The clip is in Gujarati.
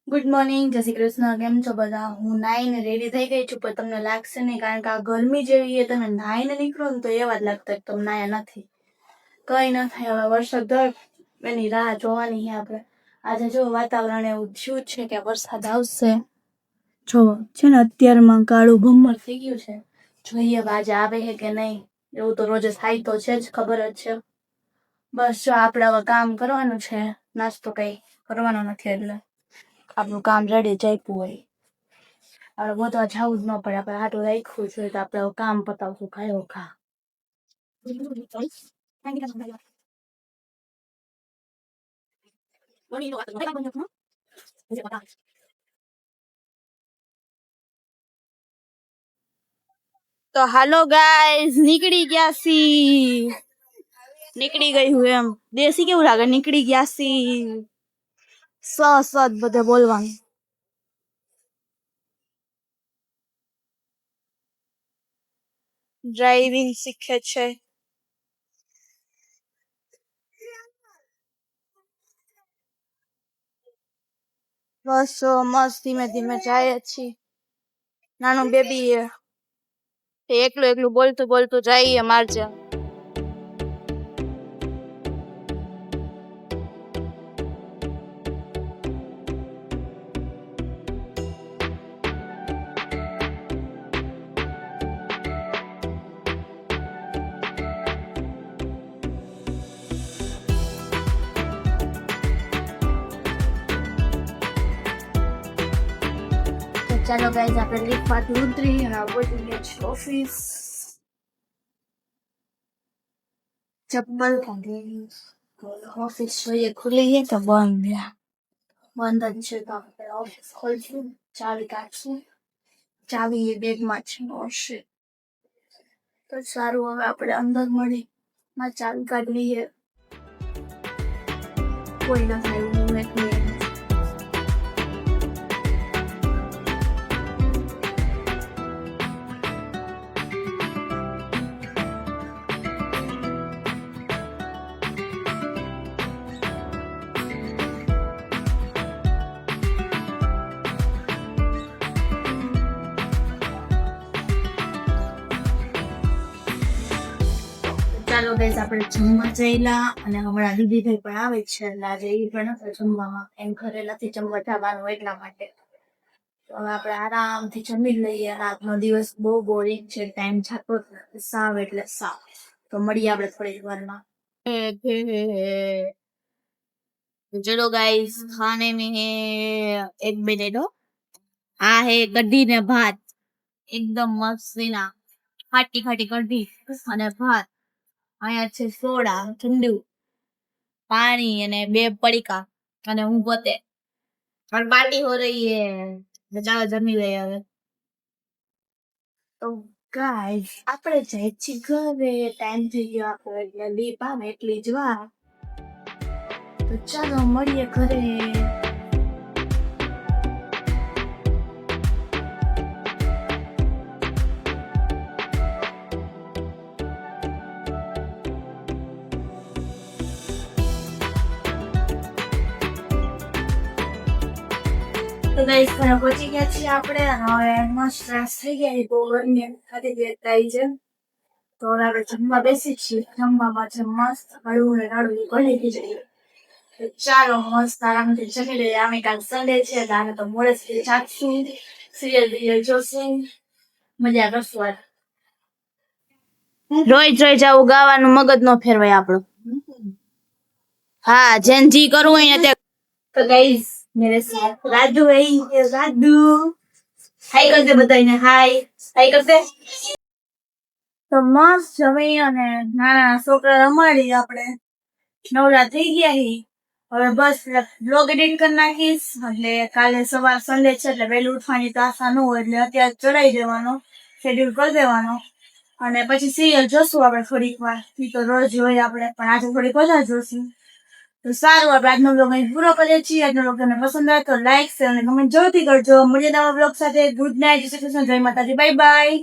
ગુડ મોર્નિંગ, જય શ્રી કૃષ્ણ. કેમ છો બધા? હું નાઈને રેડી થઈ ગઈ છું, પણ તમને લાગશે નહીં, કારણ કે આ ગરમી જેવી છે. તમે નાઈને નીકળો ને તો એવા જ લાગતા તમે નાયા નથી. કઈ ન થાય, હવે વરસાદ એની રાહ જોવાની છે આપણે. આજે જો વાતાવરણ એવું થયું છે કે વરસાદ આવશે. જો છે ને અત્યારમાં કાળું ભમર થઈ ગયું છે. જોઈએ આજે આવે છે કે નહીં. એવું તો રોજ થાય તો છે જ, ખબર જ છે. બસ જો આપણે હવે કામ કરવાનું છે, નાસ્તો કઈ કરવાનો નથી, એટલે આપણું કામ રેડી ચાપ્યું હોય. આપણે ગોતવા જવું જ ન પડે, આપણે આટલું રાખ્યું છે તો આપણે કામ પતાવશું. ખાયો ખા. તો હાલો ગાઈઝ, નીકળી ગયા સી. નીકળી ગઈ હું એમ. દેશી કેવું લાગે? નીકળી ગયા સી. સત બધે બોલવાનું. ડ્રાઇવિંગ શીખે છે. બસ મસ્ત ધીમે ધીમે જાય છીએ. નાનું બેબી એકલું એકલું બોલતું બોલતું જઈએ મારજે. ચાલો ગાઈઝ, આપણે લીફ્ટ માંથી ઉતરી અને પહોંચી ગયા છીએ ઓફિસ. ચપ્પલ કાઢી ઓફિસ જોઈએ ખુલી છે તો બંધ બંધ જ છે. તો આપણે ઓફિસ ખોલશું, ચાવી કાઢશું. ચાવી એ બેગમાં છે. હશે તો સારું. હવે આપણે અંદર મળી માં ચાવી કાઢવી છે. કોઈ ના થાય, હું એકલી. ચાલો ગાઈસ, આપણે જમવા જઈલા અને હમણાં દીદીભાઈ પણ આવે છે, એટલે આજે એ પણ નથી જમવામાં. એમ ઘરે નથી જમવા જવાનું એટલા માટે. તો હવે આપણે આરામથી જમી લઈએ. આજનો દિવસ બહુ બોરિંગ છે, ટાઈમ જાતો સાવ એટલે સાવ. તો મળીએ આપણે થોડી વારમાં. चलो गाइस, खाने में है 1 मिनट हो. आ है कढ़ी ने भात, एकदम मस्त ना, खाटी खाटी कढ़ी અને ભાત. અહીંયા છે સોડા, ઠંડુ પાણી અને 2 પડીકા અને હું પોતે. और पार्टी हो रही है, ચાલો જમી લઈએ હવે. તો ગાઈસ, આપણે જાય છીએ ઘરે. ટાઈમ થઈ ગયો આપણે, એટલે લીપ આવે એટલી જ વાર. તો ચાલો મળીએ ઘરે. તો ગાઈસ, ઘરે પહોંચી ગયા છીએ આપણે. હવે મસ્ત ફ્રેશ થઈ ગયા. બહુ ગરમી ખાતી ગઈ છે. તો હવે આપણે જમવા બેસી છીએ. જમવામાં છે મસ્ત હળવું ને રળવું કઢી ખીચડી. ચાલો મસ્ત આરામથી જમી લઈએ. આમે કાલ સન્ડે છે, તારે તો મોડે સુધી જાગશું, સિરિયલ જોશું, મજા કરશું. રોજ રોજ આવું ગાવાનું મગજ નો ફેરવાય આપણું. हाँ, जेन जी करूँ या ते। तो गाइस, मेरे साथ राजू है। ये राजू हाय करते, बताइए हाय हाय करते. તો મસ્ત જમી અને નાના છોકરા રમાડી આપણે નવરા થઈ ગયા હી. હવે બસ બ્લોગ એડિટ કરી નાખીશ, એટલે કાલે સવાર સન્ડે છે એટલે વહેલું ઉઠવાની તો આશા ન હોય, એટલે અત્યારે ચડાવી દેવાનો, શેડ્યુલ કરી દેવાનો. અને પછી સિરિયલ જોશું આપણે થોડીક વાર. તો રોજ હોય આપણે, પણ આજે થોડીક વધારે જોશું. તો સારું, આપણે આજનો બ્લોગ અહીં પૂરો કરીએ છીએ. આજનો બ્લોગ તમને પસંદ આવે તો લાઈક, શેર અને કમેન્ટ જરૂરથી કરજો. મળીએ નવા બ્લોગ સાથે. ગુડ નાઇટ, જય શ્રી કૃષ્ણ, જય માતાજી, બાય બાય.